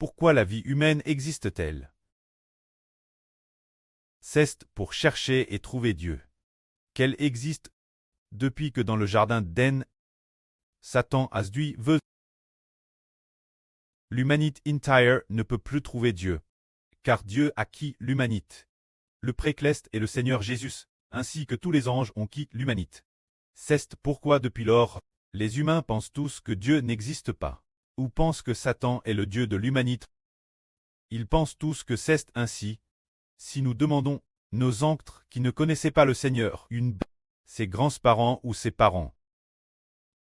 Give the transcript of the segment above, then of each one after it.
Pourquoi la vie humaine existe-t-elle? C'est pour chercher et trouver Dieu. Qu'elle existe depuis que dans le jardin d'Éden, Satan a séduit l'humanité entière ne peut plus trouver Dieu, car Dieu a quitté l'humanité. Le précleste et le Seigneur Jésus, ainsi que tous les anges ont quitté l'humanité. C'est pourquoi depuis lors, les humains pensent tous que Dieu n'existe pas, ou pensent que Satan est le Dieu de l'humanité. Ils pensent tous que c'est ainsi. Si nous demandons, nos ancêtres qui ne connaissaient pas le Seigneur, ses grands-parents ou ses parents,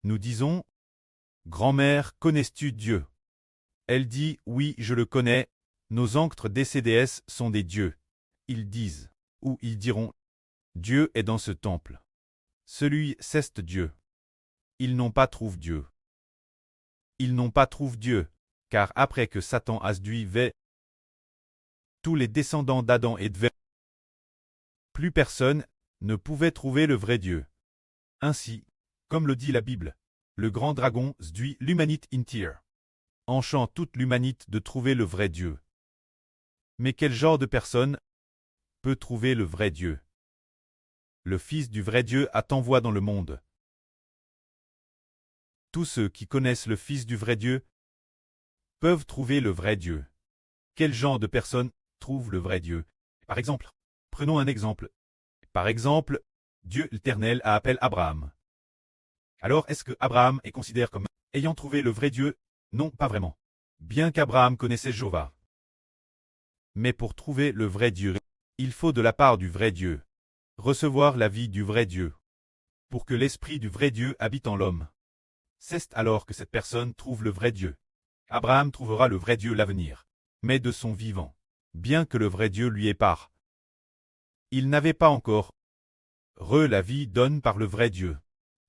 nous disons, « Grand-mère, connais-tu Dieu ?» Elle dit, « Oui, je le connais, nos ancêtres décédés sont des dieux. » Ils disent, ou ils diront, « Dieu est dans ce temple. » Celui c'est Dieu. Ils n'ont pas trouvé Dieu. Ils n'ont pas trouvé Dieu, car après que Satan a séduit tous les descendants d'Adam et de plus personne ne pouvait trouver le vrai Dieu. Ainsi, comme le dit la Bible, le grand dragon séduit l'humanité entière, enchant toute l'humanité de trouver le vrai Dieu. Mais quel genre de personne peut trouver le vrai Dieu? Le Fils du vrai Dieu a envoyé dans le monde. Tous ceux qui connaissent le Fils du vrai Dieu peuvent trouver le vrai Dieu. Quel genre de personne trouve le vrai Dieu? Par exemple, prenons un exemple. Par exemple, Dieu l'Éternel a appelé Abraham. Alors est-ce que Abraham est considéré comme ayant trouvé le vrai Dieu? Non, pas vraiment. Bien qu'Abraham connaissait Jéhovah. Mais pour trouver le vrai Dieu, il faut de la part du vrai Dieu recevoir la vie du vrai Dieu, pour que l'esprit du vrai Dieu habite en l'homme. C'est alors que cette personne trouve le vrai Dieu. Abraham trouvera le vrai Dieu l'avenir, mais de son vivant, bien que le vrai Dieu lui ait part. Il n'avait pas encore la vie donne par le vrai Dieu.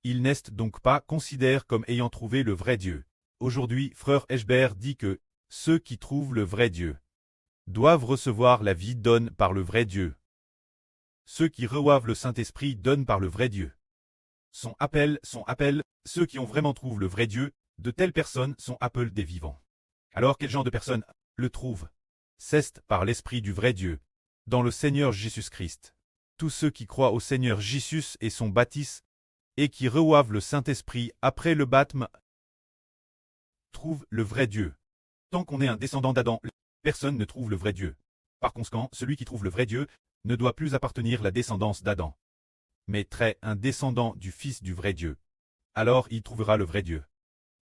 Il n'est donc pas considéré comme ayant trouvé le vrai Dieu. Aujourd'hui, frère Eschbert dit que ceux qui trouvent le vrai Dieu doivent recevoir la vie donne par le vrai Dieu. Ceux qui reçoivent le Saint-Esprit donnent par le vrai Dieu. Son appel, ceux qui ont vraiment trouvé le vrai Dieu, de telles personnes sont appelées des vivants. Alors quel genre de personnes le trouvent? C'est par l'Esprit du vrai Dieu, dans le Seigneur Jésus-Christ. Tous ceux qui croient au Seigneur Jésus et sont baptisés, et qui reçoivent le Saint-Esprit après le baptême, trouvent le vrai Dieu. Tant qu'on est un descendant d'Adam, personne ne trouve le vrai Dieu. Par conséquent, celui qui trouve le vrai Dieu ne doit plus appartenir à la descendance d'Adam, mais un descendant du Fils du vrai Dieu. Alors il trouvera le vrai Dieu.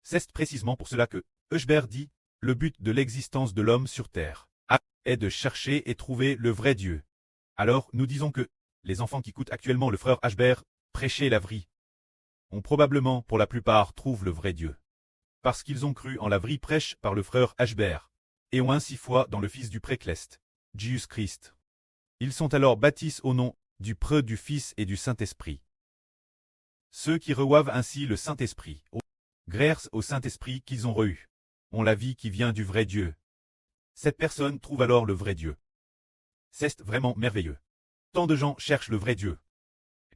C'est précisément pour cela que Eschbert dit, le but de l'existence de l'homme sur terre est de chercher et trouver le vrai Dieu. Alors nous disons que les enfants qui écoutent actuellement le frère Eschbert prêcher la vraie ont probablement pour la plupart trouvent le vrai Dieu. Parce qu'ils ont cru en la vraie prêche par le frère Eschbert, et ont ainsi foi dans le Fils du précleste, Jésus-Christ. Ils sont alors baptisés au nom du Preux du Fils et du Saint-Esprit. Ceux qui reçoivent ainsi le Saint-Esprit, grâce au Saint-Esprit qu'ils ont reçu, ont la vie qui vient du vrai Dieu. Cette personne trouve alors le vrai Dieu. C'est vraiment merveilleux. Tant de gens cherchent le vrai Dieu.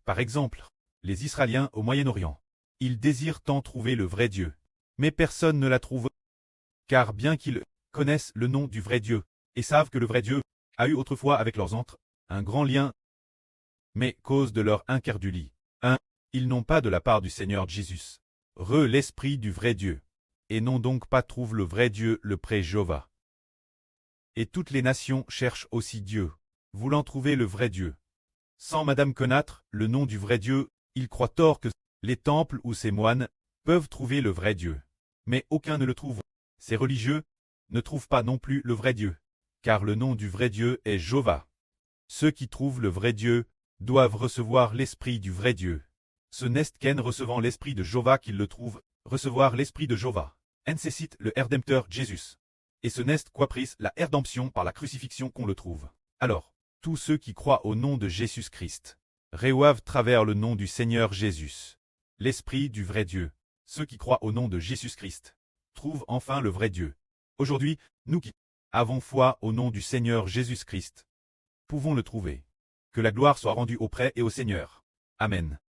Par exemple, les Israéliens au Moyen-Orient. Ils désirent tant trouver le vrai Dieu. Mais personne ne la trouve. Car bien qu'ils connaissent le nom du vrai Dieu, et savent que le vrai Dieu a eu autrefois avec leurs ancêtres un grand lien, mais cause de leur incrédulité, ils n'ont pas de la part du Seigneur Jésus l'esprit du vrai Dieu, et n'ont donc pas trouvé le vrai Dieu le pré Jéhovah. Et toutes les nations cherchent aussi Dieu, voulant trouver le vrai Dieu. Sans Madame connaître le nom du vrai Dieu, ils croient tort que les temples ou ces moines peuvent trouver le vrai Dieu. Mais aucun ne le trouve. Ces religieux ne trouvent pas non plus le vrai Dieu, car le nom du vrai Dieu est Jéhovah. Ceux qui trouvent le vrai Dieu doivent recevoir l'esprit du vrai Dieu. Ce n'est qu'en recevant l'esprit de Jéhovah qu'ils le trouvent, recevoir l'esprit de Jéhovah. Nécessite le Rédempteur Jésus. Et ce n'est qu'après la rédemption par la crucifixion qu'on le trouve. Alors, tous ceux qui croient au nom de Jésus-Christ reçoivent travers le nom du Seigneur Jésus l'esprit du vrai Dieu. Ceux qui croient au nom de Jésus-Christ trouvent enfin le vrai Dieu. Aujourd'hui, nous qui avons foi au nom du Seigneur Jésus-Christ pouvons le trouver. Que la gloire soit rendue auprès et au Seigneur. Amen.